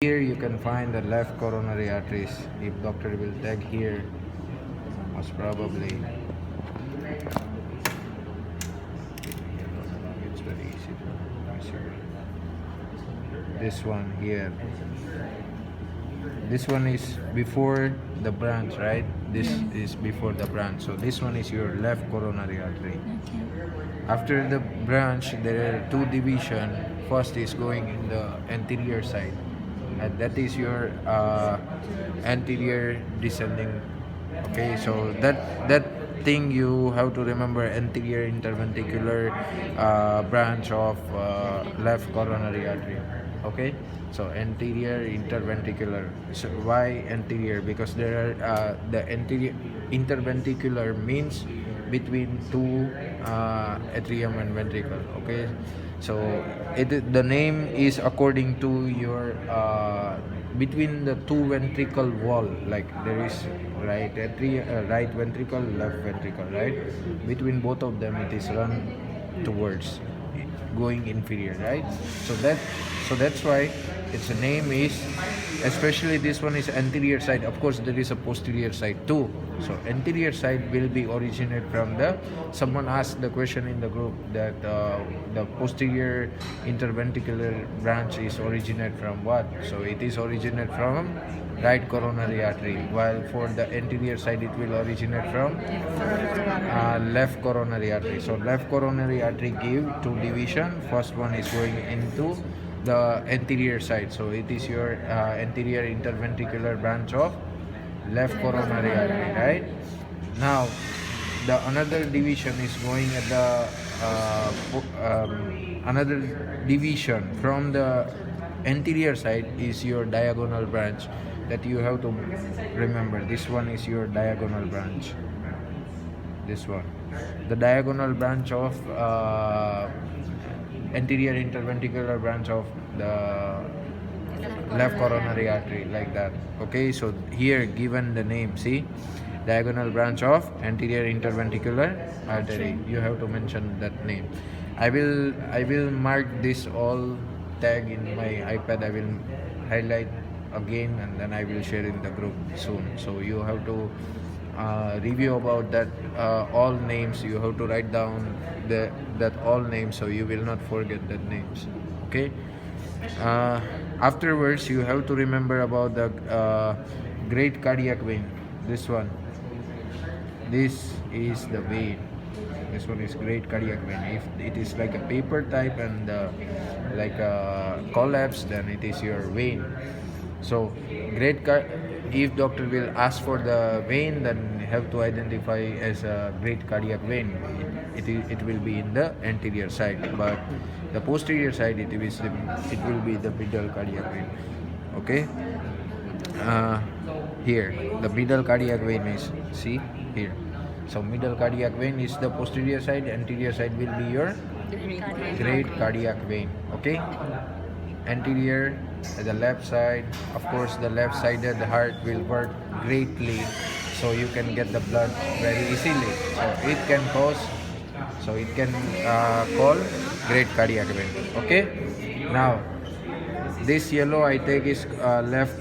Here you can find the left coronary arteries. If doctor will tag here, most probably it's very easy to measure. This one here. This one is before the branch, right? This is before the branch. So this one is your left coronary artery. After the branch, there are two division. First is going in the anterior side, and that is your anterior descending. Okay, so that thing you have to remember: anterior interventricular branch of left coronary artery. Okay, so anterior interventricular. So why anterior? Because there are the anterior interventricular means between two atrium and ventricle. Okay, so the name is according to your between the two ventricle wall, like there is right ventricle, left ventricle, right? Between both of them, it is run towards going inferior, right? So that's why its name is, especially this one is anterior side. Of course there is a posterior side too. So anterior side will be originate from the, someone asked the question in the group that the posterior interventricular branch is originate from what. So it is originate from right coronary artery, while for the anterior side it will originate from left coronary artery. So left coronary artery give two division. First one is going into the anterior side, so it is your anterior interventricular branch of left coronary artery, right? Now the another division is going at the another division from the anterior side is your diagonal branch, that you have to remember. This one is your diagonal branch. This one, the diagonal branch of anterior interventricular branch of the left coronary artery, like that. Okay, so here given the name, see, diagonal branch of anterior interventricular artery, you have to mention that name. I will mark this all tag in my iPad. I will highlight again, and then I will share in the group soon. So you have to review about that all names. You have to write down that all names, so you will not forget that names. Okay. Afterwards, you have to remember about the great cardiac vein. This one. This is the vein. This one is great cardiac vein. If it is like a paper type and like a collapse, then it is your vein. So if doctor will ask for the vein, then have to identify as a great cardiac vein. It will be in the anterior side, but the posterior side it will be the middle cardiac vein. Okay. Here the middle cardiac vein is, see here. So middle cardiac vein is the posterior side. Anterior side will be your great cardiac vein. Okay. Anterior, the left side. Of course, the left sided heart will work greatly, so you can get the blood very easily. So it can call great cardiac vein. Okay. Now, this yellow I take is left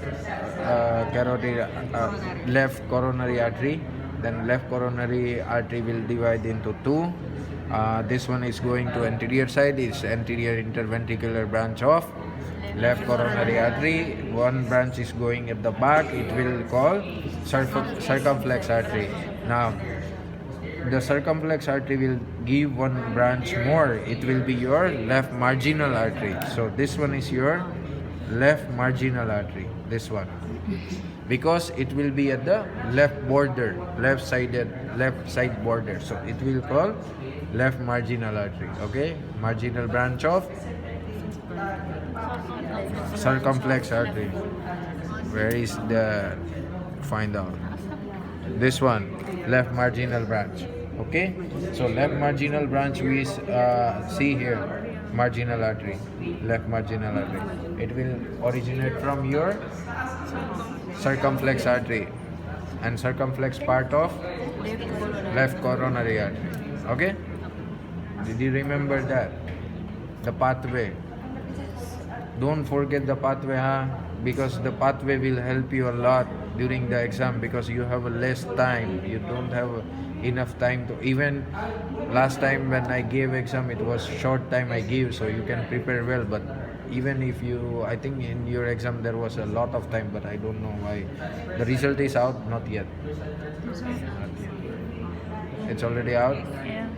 coronary artery. Then left coronary artery will divide into two. This one is going to anterior side. It's anterior interventricular branch of left coronary artery. One branch is going at the back. It will call circumflex artery. Now, the circumflex artery will give one branch more. It will be your left marginal artery. So this one is your left marginal artery. This one, because it will be at the left border, left side border. So it will call left marginal artery. Okay, marginal branch of circumflex artery. Where is the, find out? This one, left marginal branch. Okay, so left marginal branch we see here, marginal artery, left marginal artery. It will originate from your circumflex artery, and circumflex part of left coronary artery. Okay, did you remember that? The pathway. Don't forget the pathway, huh? because the pathway will help you a lot during the exam, because you have a less time, you don't have enough time to even last time when I gave exam, it was short time I gave, so you can prepare well. But even if you, I think in your exam there was a lot of time, but I don't know why the result is out. Not yet. Not yet. It's already out. Yeah.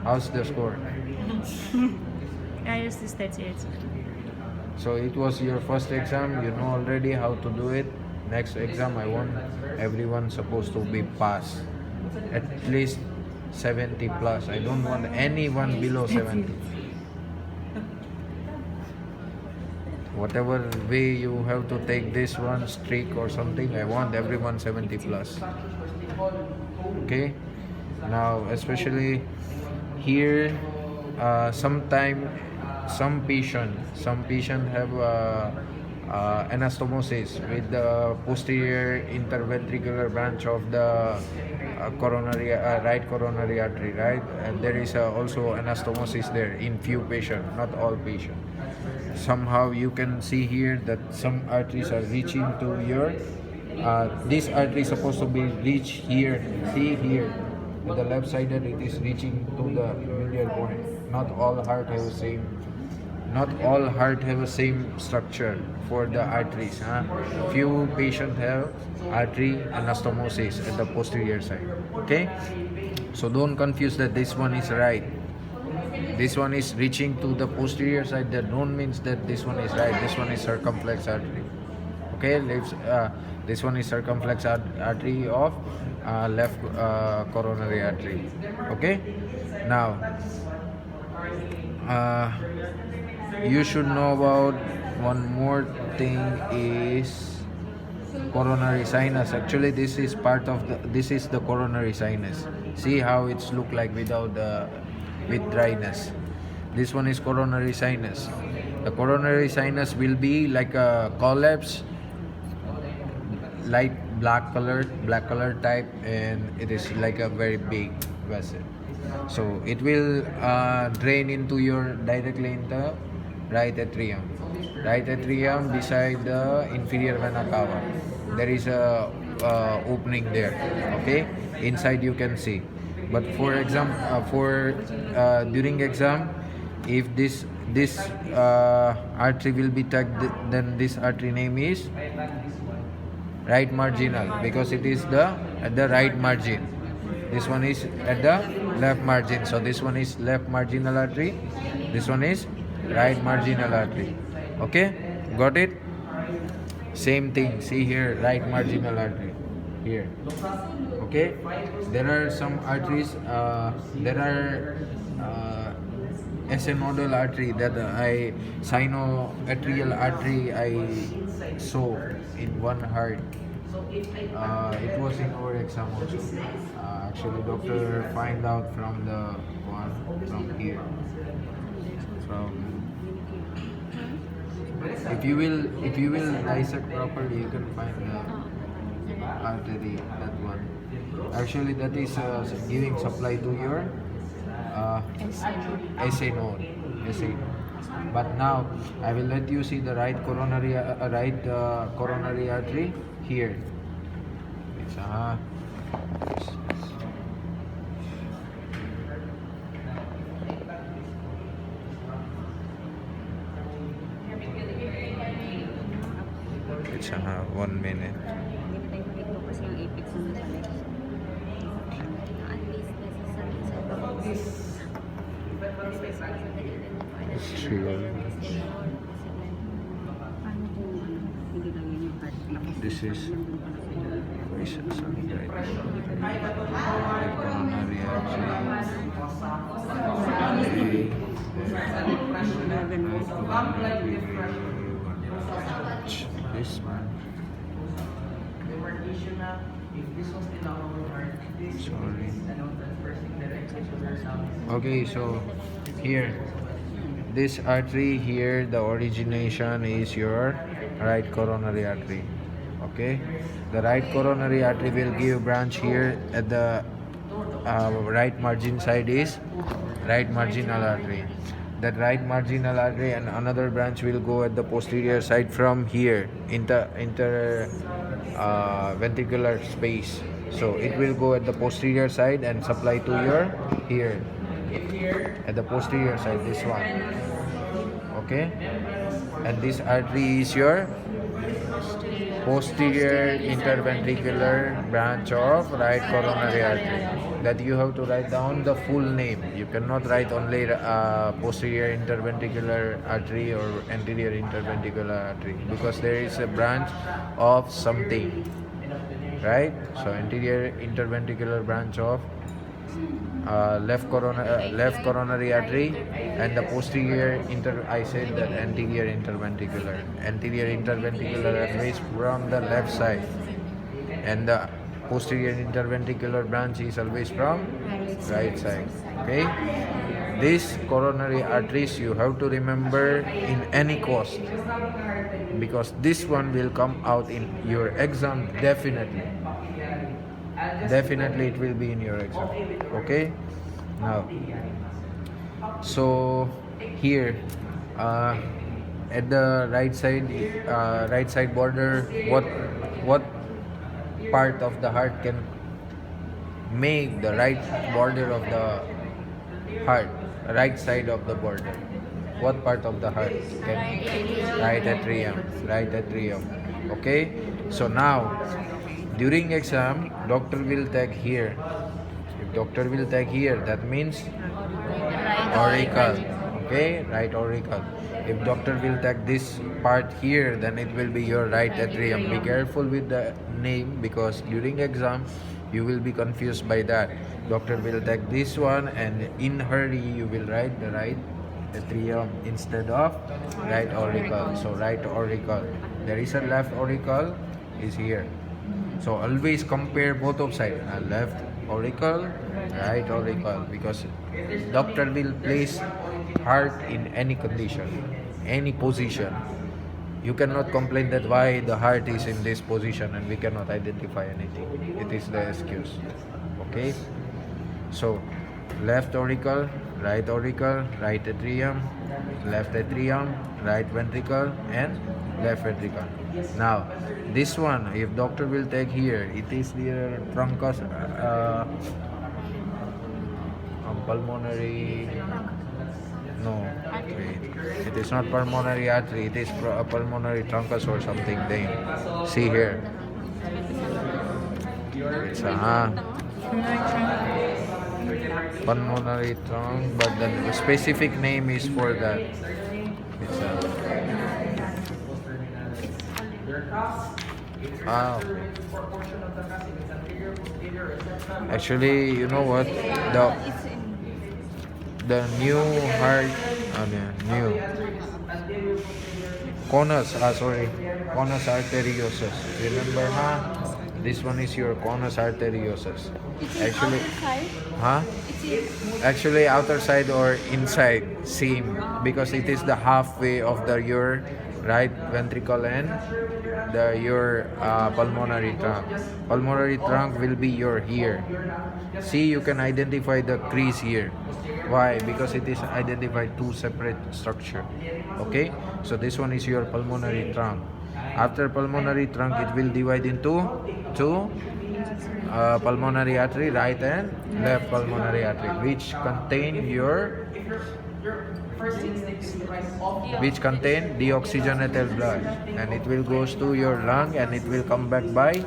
How's the score? I used to 38. So it was your first exam, you know already how to do it. Next exam, I want everyone supposed to be pass. At least 70 plus. I don't want anyone below 70. Whatever way you have to take this one, streak or something, I want everyone 70 plus. Okay? Now, especially here, sometime some patient have anastomosis with the posterior interventricular branch of the coronary right coronary artery, right? And there is also anastomosis there in few patients, not all patients. Somehow you can see here that some arteries are reaching to your this artery is supposed to be reached here. See here, with the left sided, it is reaching to the medial point. Not all heart have the same. Not all heart have the same structure for the arteries. Few patients have artery anastomosis at the posterior side. Okay, so don't confuse that this one is right. This one is reaching to the posterior side. That don't means that this one is right. This one is circumflex artery. Okay, this one is circumflex artery of left coronary artery. Okay, now you should know about one more thing is coronary sinus. Actually, this is part of this is the coronary sinus. See how it's look like without the with dryness. This one is coronary sinus. The coronary sinus will be like a collapse, light black color type, and it is like a very big vessel. So it will drain into your directly in the right atrium. Right atrium beside the inferior vena cava. There is a opening there. Okay, inside you can see. But for exam, during exam, if this artery will be tagged, then this artery name is right marginal, because it is the at the right margin. This one is at the left margin, so this one is left marginal artery, this one is right marginal artery. Okay, got it? Same thing, see here, right marginal artery here. Okay, there are some arteries, there are synodal artery, that I sinoatrial artery I saw in one heart. It was in our exam also. Actually, doctor find out from the one from here. From if you will dissect properly, you can find the artery, that one. Actually, that is giving supply to your SA node. SA node. But now I will let you see the right coronary coronary artery here. It's it's 1 minute. It's true. This is coronary artery. This one. Sorry. Okay, so here, this artery here, the origination is your right coronary artery. Okay, the right coronary artery will give branch here at the right margin side is right marginal artery. that right marginal artery, and another branch will go at the posterior side from here, inter ventricular space. So it will go at the posterior side and supply to your here at the posterior side, this one. Okay, and this artery is your posterior interventricular branch of right coronary artery. That you have to write down the full name. You cannot write only posterior interventricular artery or anterior interventricular artery, because there is a branch of something, right? So anterior interventricular branch of left coronary artery, and the posterior I said that anterior interventricular always from the left side, and the posterior interventricular branch is always from right side. Okay, these coronary arteries you have to remember in any cost, because this one will come out in your exam definitely. Definitely it will be in your exam. Okay, now so here at the right side border, what part of the heart can make the right border of the heart, right side of the border? What part of the heart can? Right atrium. Okay, so now during exam, doctor will take here. If doctor will take here, that means auricle. Okay, right auricle. If doctor will take this part here, then it will be your right atrium. Be careful with the name, because during exam you will be confused by that. Doctor will take this one, and in hurry you will write the right atrium instead of right auricle. So right auricle. There is a left auricle is here. So always compare both of sides, left auricle, right auricle, because doctor will place heart in any condition, any position. You cannot complain that why the heart is in this position and we cannot identify anything. It is the excuse. Okay? So left auricle, right atrium, left atrium, right ventricle, and left ventricle. Now this one, if doctor will take here, it is the truncus pulmonary. No, wait. It is not pulmonary artery. It is pulmonary truncus or something. Then see here. It's a pulmonary trunk, but the specific name is for that. It's okay. Actually, you know what? The new heart, new conus arteriosus. Remember, huh? This one is your conus arteriosus. Actually, huh? Actually, outer side or inside, same, because it is the halfway of your right ventricle and your pulmonary trunk. Pulmonary trunk will be your here. See, you can identify the crease here. Why? Because it is identified two separate structure. Okay, so this one is your pulmonary trunk. After pulmonary trunk, it will divide into two pulmonary artery, right and left pulmonary artery, which contain deoxygenated blood, and it will goes to your lung, and it will come back by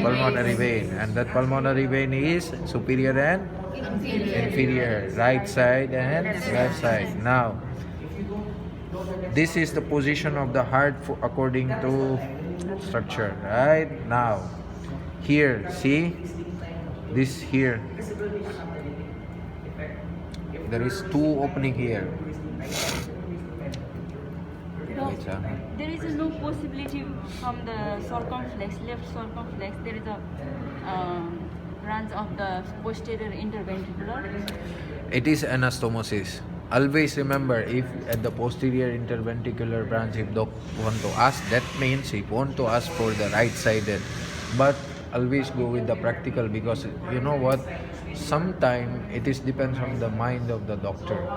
pulmonary vein, and that pulmonary vein is superior and inferior, right side and left side. Now this is the position of the heart according to structure. Right now here, see this here, there is two opening here. There is no possibility from the circumflex, left circumflex, there is a branch of the posterior interventricular. It is anastomosis. Always remember, if at the posterior interventricular branch, if doc want to ask, that means he want to ask for the right sided. But always go with the practical, because you know what, sometimes it is depends on the mind of the doctor.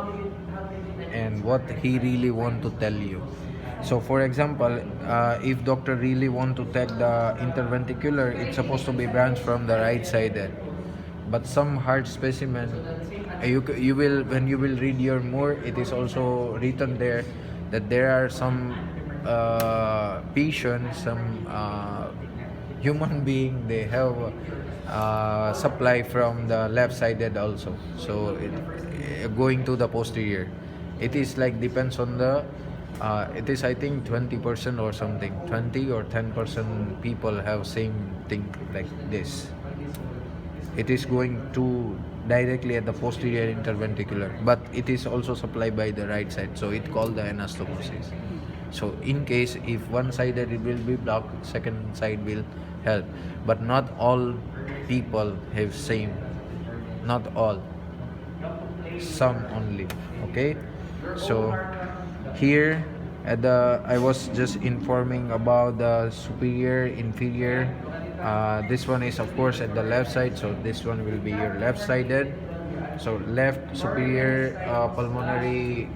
and what he really want to tell you. So for example, if doctor really want to take the interventricular, it's supposed to be branched from the right side there. But some heart specimen, you will, when you will read your more, it is also written there that there are some patients, some human being, they have supply from the left sided also. So going to the posterior, it is like depends on the it is I think 20% or something, 20 or 10% people have same thing like this. It is going to directly at the posterior interventricular, but it is also supplied by the right side, so it called the anastomosis. So in case if one sided it will be blocked, second side will help, but not all people have same, not all, some only. Okay, so here at the, I was just informing about the superior, inferior. This one is of course at the left side, so this one will be your left sided. So left superior pulmonary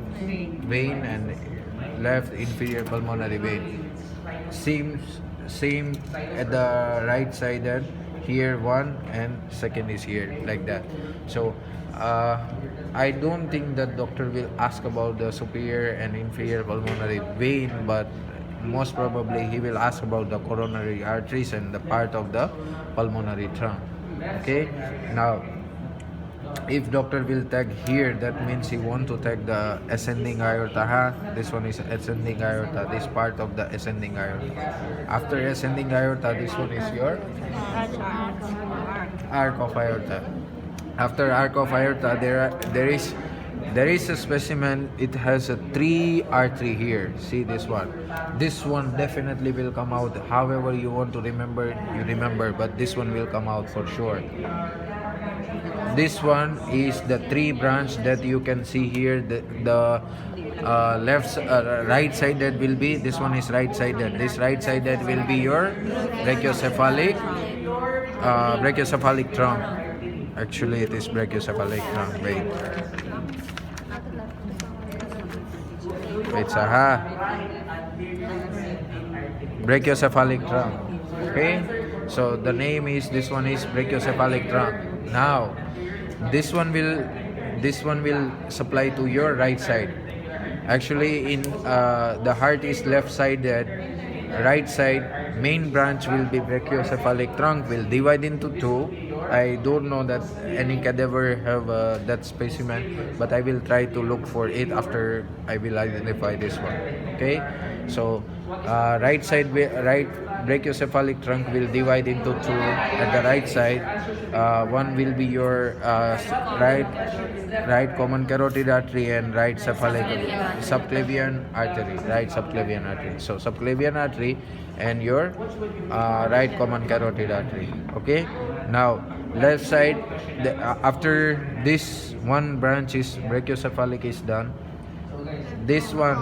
vein and left inferior pulmonary vein. Same at the right sided. Here one and second is here, like that. So I don't think that doctor will ask about the superior and inferior pulmonary vein, but most probably he will ask about the coronary arteries and the part of the pulmonary trunk. Okay, now if doctor will take here, that means he want to take the ascending aorta. This one is ascending aorta, this part of the ascending aorta. After ascending aorta, this one is your arc of aorta. After arc of aorta, there is a specimen. It has a 3 artery here. See this one. This one definitely will come out. However you want to remember, you remember, but this one will come out for sure. This one is the 3 branch that you can see here. The right sided will be, this one is right sided. This right sided will be your brachiocephalic trunk. Actually, it is brachiocephalic trunk. Wait, brachiocephalic trunk. Okay, so the name is, this one is brachiocephalic trunk. Now, this one will supply to your right side. Actually, in the heart is left sided. Right side main branch will be brachiocephalic trunk, will divide into 2. I don't know that any cadaver have that specimen, but I will try to look for it after I will identify this one. Okay, so right brachiocephalic trunk will divide into 2 at the right side. One will be your right common carotid artery and right subclavian artery. So subclavian artery and your right common carotid artery. Okay, now left side, after this one branch is brachiocephalic is done, this one,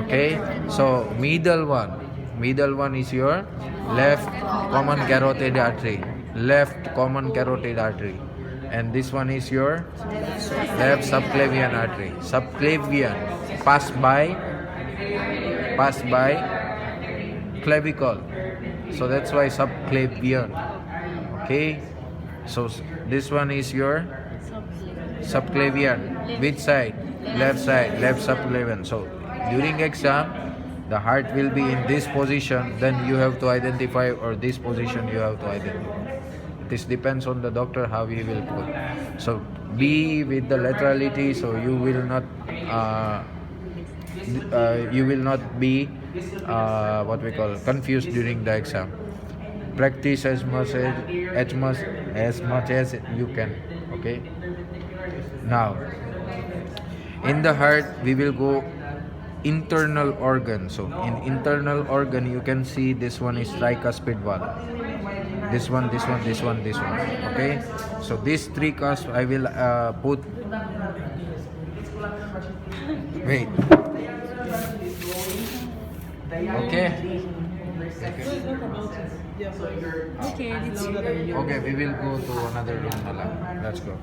okay, so middle one is your left common carotid artery, and this one is your left subclavian artery. Subclavian pass by clavicle, so that's why subclavian. Okay, so this one is your subclavian. Which side? Left side, left subclavian. So during exam, the heart will be in this position, then you have to identify, or this position you have to identify. This depends on the doctor how he will put. So be with the laterality, so you will not be what we call confused during the exam. Practice as much as you can. Okay, now in the heart we will go internal organ. So in internal organ you can see this one is tricuspid valve, this one. Okay, so these 3 cusp I will put. Wait. Okay, we will go to another room na lang. Let's go.